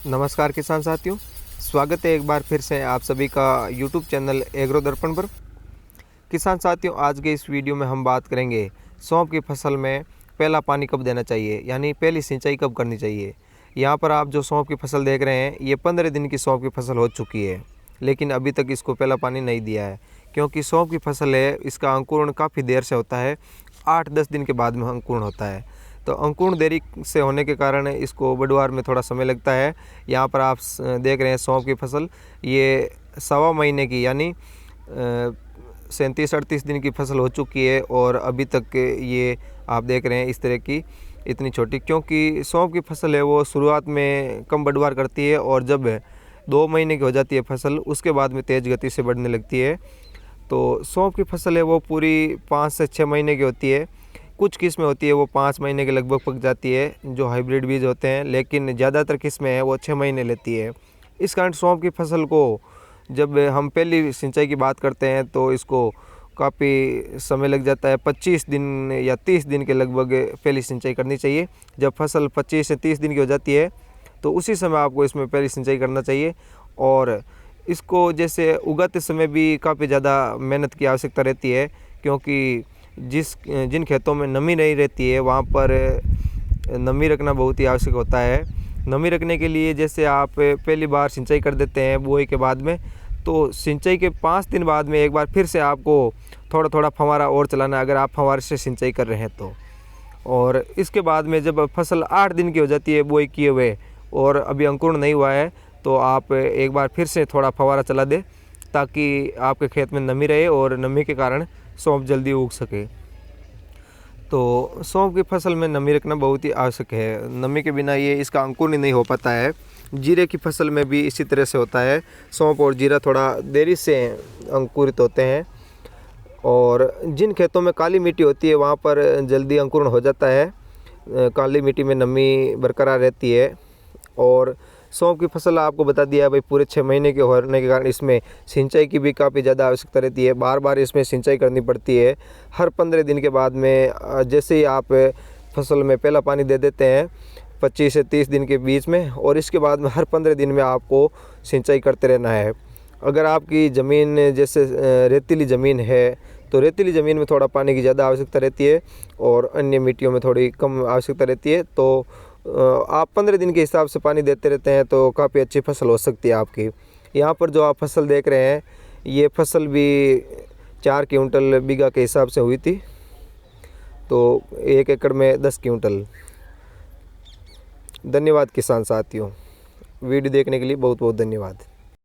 नमस्कार किसान साथियों, स्वागत है एक बार फिर से आप सभी का यूट्यूब चैनल एग्रो दर्पण पर। किसान साथियों, आज के इस वीडियो में हम बात करेंगे सौंफ की फसल में पहला पानी कब देना चाहिए, यानी पहली सिंचाई कब करनी चाहिए। यहाँ पर आप जो सौंफ की फसल देख रहे हैं, ये 15 दिन की सौंफ की फसल हो चुकी है, लेकिन अभी तक इसको पहला पानी नहीं दिया है, क्योंकि सौंफ की फसल है, इसका अंकुरण काफ़ी देर से होता है, 8-10 दिन के बाद में अंकुरण होता है। तो अंकुरण देरी से होने के कारण इसको बढ़वार में थोड़ा समय लगता है। यहाँ पर आप देख रहे हैं सौंफ की फसल, ये 1.25 महीने की यानी 37-38 दिन की फसल हो चुकी है, और अभी तक ये आप देख रहे हैं इस तरह की इतनी छोटी, क्योंकि सौंफ की फसल है वो शुरुआत में कम बढ़वार करती है, और जब 2 महीने की हो जाती है फसल, उसके बाद में तेज़ गति से बढ़ने लगती है। तो सौंफ की फसल है वो पूरी 5 से 6 महीने की होती है। कुछ किस्में होती है वो 5 महीने के लगभग पक जाती है, जो हाइब्रिड बीज होते हैं, लेकिन ज़्यादातर किस्में हैं वो 6 महीने लेती है। इस कारण सौंफ की फसल को जब हम पहली सिंचाई की बात करते हैं तो इसको काफ़ी समय लग जाता है। 25 दिन या 30 दिन के लगभग पहली सिंचाई करनी चाहिए। जब फसल 25 से 30 दिन की हो जाती है तो उसी समय आपको इसमें पहली सिंचाई करना चाहिए। और इसको जैसे उगाते समय भी काफ़ी ज़्यादा मेहनत की आवश्यकता रहती है, क्योंकि जिन खेतों में नमी नहीं रहती है वहाँ पर नमी रखना बहुत ही आवश्यक होता है। नमी रखने के लिए जैसे आप पहली बार सिंचाई कर देते हैं बुआई के बाद में, तो सिंचाई के 5 दिन बाद में एक बार फिर से आपको थोड़ा थोड़ा फव्वारा और चलाना है, अगर आप फव्वारे से सिंचाई कर रहे हैं तो। और इसके बाद में जब फसल 8 दिन की हो जाती है बुआई किए हुए और अभी अंकुरण नहीं हुआ है, तो आप एक बार फिर से थोड़ा फव्वारा चला दें, ताकि आपके खेत में नमी रहे और नमी के कारण सौंफ जल्दी उग सके। तो सौंफ की फसल में नमी रखना बहुत ही आवश्यक है। नमी के बिना ये इसका अंकुरण ही नहीं हो पाता है। जीरे की फसल में भी इसी तरह से होता है। सौंफ और जीरा थोड़ा देरी से अंकुरित होते हैं, और जिन खेतों में काली मिट्टी होती है वहाँ पर जल्दी अंकुरण हो जाता है। काली मिट्टी में नमी बरकरार रहती है। और सौंफ की फसल आपको बता दिया भाई, पूरे 6 महीने के होने के कारण इसमें सिंचाई की भी काफ़ी ज़्यादा आवश्यकता रहती है। बार बार इसमें सिंचाई करनी पड़ती है। हर 15 दिन के बाद में जैसे ही आप फसल में पहला पानी दे देते हैं 25 से 30 दिन के बीच में, और इसके बाद में हर 15 दिन में आपको सिंचाई करते रहना है। अगर आपकी ज़मीन जैसे रेतीली ज़मीन है तो रेतीली ज़मीन में थोड़ा पानी की ज़्यादा आवश्यकता रहती है, और अन्य मिट्टियों में थोड़ी कम आवश्यकता रहती है। तो आप 15 दिन के हिसाब से पानी देते रहते हैं तो काफ़ी अच्छी फसल हो सकती है आपकी। यहाँ पर जो आप फसल देख रहे हैं, ये फसल भी 4 क्विंटल बीघा के हिसाब से हुई थी, तो 1 एकड़ में 10 क्विंटल। धन्यवाद किसान साथियों, वीडियो देखने के लिए बहुत बहुत धन्यवाद।